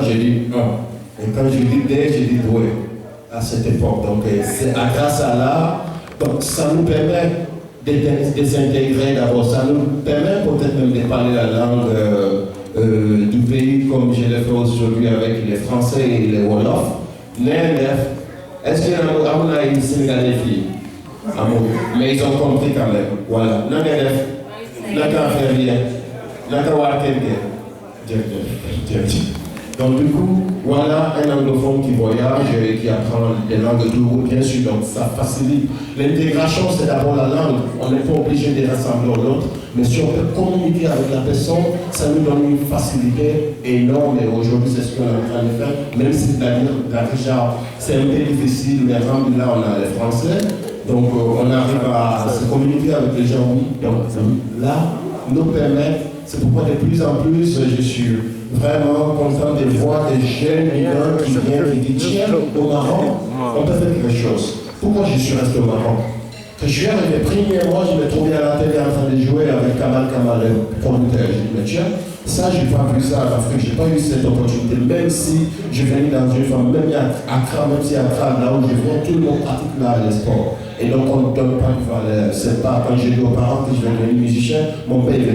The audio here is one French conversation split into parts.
J'ai dit un. Et quand je dis des, j'ai dit doué à cette époque. Donc, c'est grâce à l'art. Donc, ça nous permet de s'intégrer d'abord. Ça nous permet peut-être même de parler la langue du pays comme je l'ai fait aujourd'hui avec les Français et les Wolofs. Est-ce qu'il y a une Sénégalais fille? Mais ils ont compris quand même. Voilà. Donc du coup, voilà un anglophone qui voyage et qui apprend des langues de bien sûr, donc ça facilite. L'intégration, c'est d'abord la langue. On n'est pas obligé de rassembler l'autre, mais si on peut communiquer avec la personne, ça nous donne une facilité énorme. Et aujourd'hui, c'est ce qu'on est en train de faire, même si déjà c'est un peu difficile, mais là, on a les Français. Donc on arrive à se communiquer avec les gens, oui. Donc là, nous permet, c'est pourquoi de plus en plus, je suis vraiment content de voir des jeunes migrants qui viennent, qui disent tiens, au Maroc, on peut faire quelque chose. Pourquoi je suis resté au Maroc? Que je suis arrivé, premier mois, je me trouvais à la télé en train de jouer avec Kamal, le producteur. Je dis mais tiens, ça, je n'ai pas vu ça en Afrique, je n'ai pas eu cette opportunité, même si je venais dans une femme, même à Accra, même si à Accra, là où je viens, tout le monde pratique là le sport. Et donc on ne donne pas de valeur. C'est pas quand j'ai dit aux parents que je vais devenir musicien, mon père il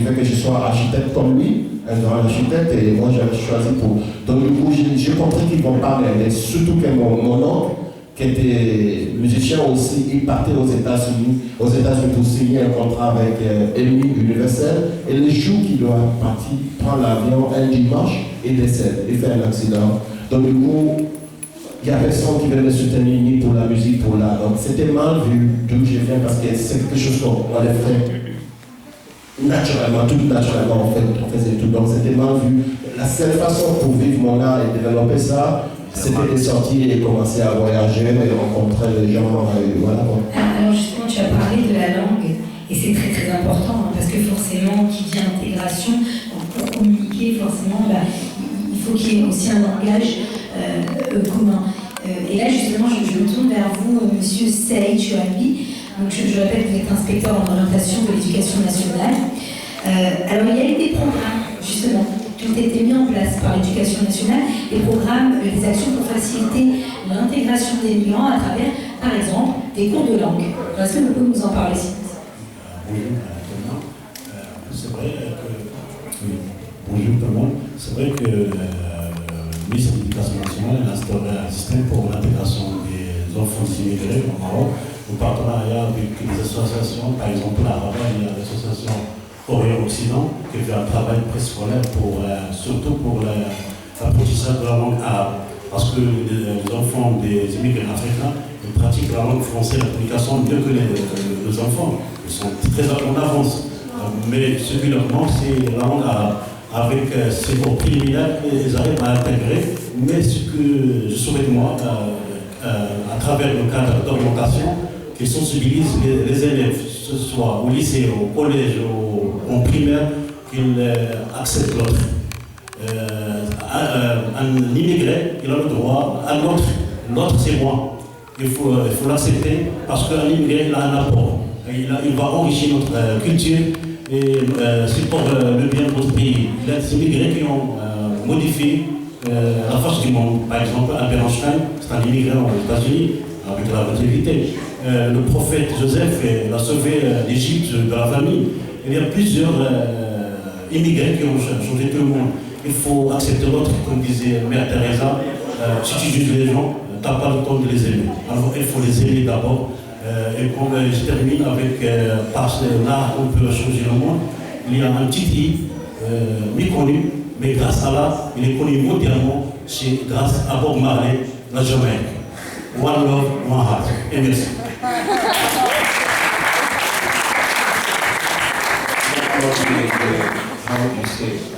veut que je sois architecte comme lui, un grand architecte, et moi j'avais choisi pour. Donc du coup j'ai compris qu'ils vont pas m'aider, surtout que mon oncle, qui était musicien aussi, il partait aux États-Unis pour signer un contrat avec EMI Universel, et le jour qu'il doit partir, prendre l'avion un dimanche, il décède, il fait un accident. Donc du coup, il n'y a personne qui veut me soutenir ni pour la musique, pour l'art. Donc c'était mal vu d'où je viens parce que c'est quelque chose qu'on allait faire naturellement, tout naturellement on faisait tout. Donc c'était mal vu. La seule façon pour vivre mon art et développer ça, c'était de sortir et commencer à voyager et rencontrer les gens. Et voilà. Alors justement, tu as parlé de la langue et c'est très très important parce que forcément, qui dit intégration, pour communiquer, forcément, il faut qu'il y ait aussi un langage commun. Et là, justement, je me tourne vers vous, monsieur Saïd Chouabi. Donc, je répète, vous êtes inspecteur en orientation de l'éducation nationale. Alors, il y a eu des programmes, justement, qui ont été mis en place par l'éducation nationale, des programmes, des actions pour faciliter l'intégration des migrants à travers, par exemple, des cours de langue. Est-ce que vous pouvez nous en parler, s'il vous plaît? Bonjour, c'est vrai que... Oui. Bonjour tout le monde. C'est vrai que le ministre de l'Éducation nationale a instauré un système pour l'intégration des enfants immigrés au Maroc, en partenariat avec les associations, par exemple à Rabat, il y a l'association Orient-Occident qui fait un travail préscolaire surtout pour l'apprentissage de la langue arabe. Parce que les enfants des immigrés africains, ils pratiquent la langue française, la communication mieux que les enfants. Ils sont très en avance. Mais ce qui leur manque, c'est la langue arabe. Avec ces cours préliminaires, ils arrivent à intégrer. Mais ce que je souhaite, moi, à travers le cadre d'orientation, qu'ils sensibilisent les élèves, que ce soit au lycée, au collège, en primaire, qu'ils acceptent l'autre. Un immigré, il a le droit à l'autre. L'autre, c'est moi. Il faut l'accepter parce qu'un immigré, il a un apport. Il va enrichir notre culture et c'est pour le bien de notre pays. Il y a des immigrés qui ont modifié la face du monde. Par exemple, Albert Einstein, c'est un immigré aux États-Unis avec la relativité. Le prophète Joseph a sauvé l'Égypte de la famine. Il y a plusieurs immigrés qui ont changé tout le monde. Il faut accepter l'autre, comme disait Mère Teresa. Si tu juges les gens, tu n'as pas le temps de les aimer. Alors il faut les aimer d'abord. Et comme je termine avec, parce que là, on peut changer le monde, il y a un petit pays méconnu, mais grâce à là, il est connu mondialement, c'est grâce à Bob Marley, la Jamaïque. One love, one heart. Et merci.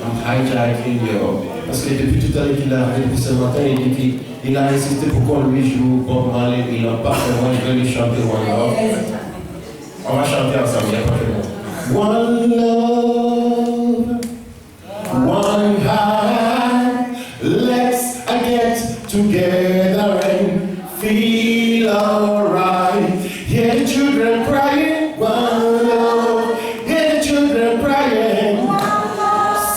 I'm hijacking parce que depuis tout à l'heure qu'il a arrivé ce matin, il a insisté pour qu'on lui joue Bob Marley, il n'a pas fait, moi je vais lui chanter One Love. On va chanter ensemble, il n'y a pas de mots. One love, one heart, let's get together and feel alright. Hear the children crying, one love, hear the children crying.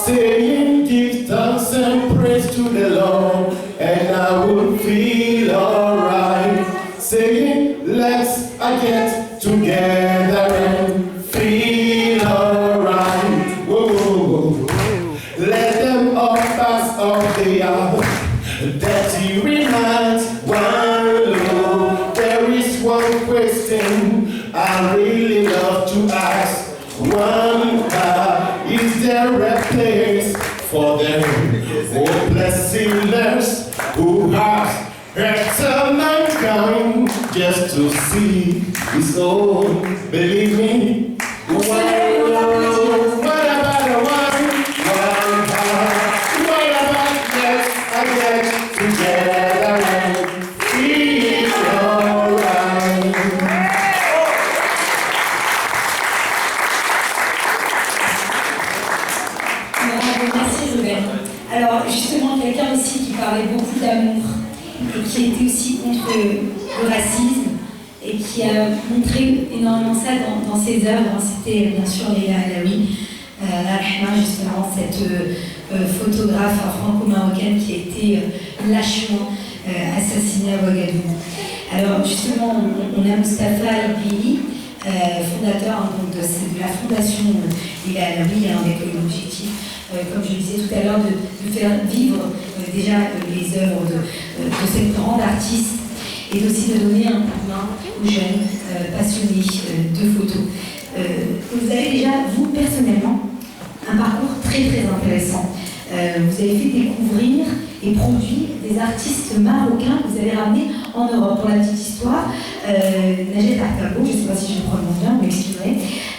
Saying give thanks and praise yes to the Lord, and I will feel alright. Saying, let's get together and feel alright. Whoa, whoa, whoa. Let them all pass off the hour. Dirty reminds one low. There is one question I really love to ask. Wonder, is there a place for them hopeless sinners who have hurt mankind just to see his own? Believe me. What about the one heart? What about let's get together and feel alright? Merci Ruben. Alors justement, quelqu'un aussi qui parlait beaucoup d'amour et qui était aussi contre le racisme et qui a montré énormément ça dans ses œuvres. C'était bien sûr Leila Alaoui, justement cette photographe franco-marocaine qui a été lâchement assassinée à Ouagadougou. Alors justement, on a Moustapha Ibili, fondateur donc, de la fondation Leila Alaoui, avec l'objectif, comme je le disais tout à l'heure, de faire vivre déjà les œuvres de cette grande artiste et aussi de donner un coup de main aux jeunes passionnés de photos. Vous avez déjà, vous personnellement, un parcours très très intéressant. Vous avez fait découvrir et produit des artistes marocains que vous avez ramenés en Europe. Pour la petite histoire, Najat Artabo, je ne sais pas si je le prononce bien, vous m'excuserez,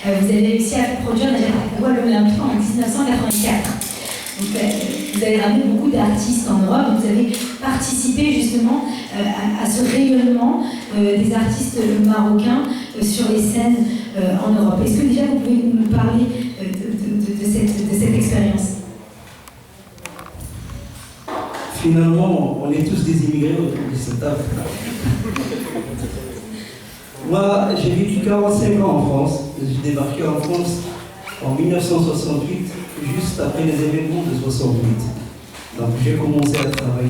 vous avez réussi à faire produire Najat Artabo à l'Olympia en 1984. Donc, vous avez ramené beaucoup d'artistes en Europe, vous avez participé justement à ce rayonnement des artistes marocains sur les scènes en Europe. Est-ce que déjà vous pouvez nous parler de cette expérience? Finalement, on est tous des immigrés autour de cette table. Moi, j'ai vécu 45 ans en France. J'ai débarqué en France en 1968, juste après les événements de 68. Donc j'ai commencé à travailler.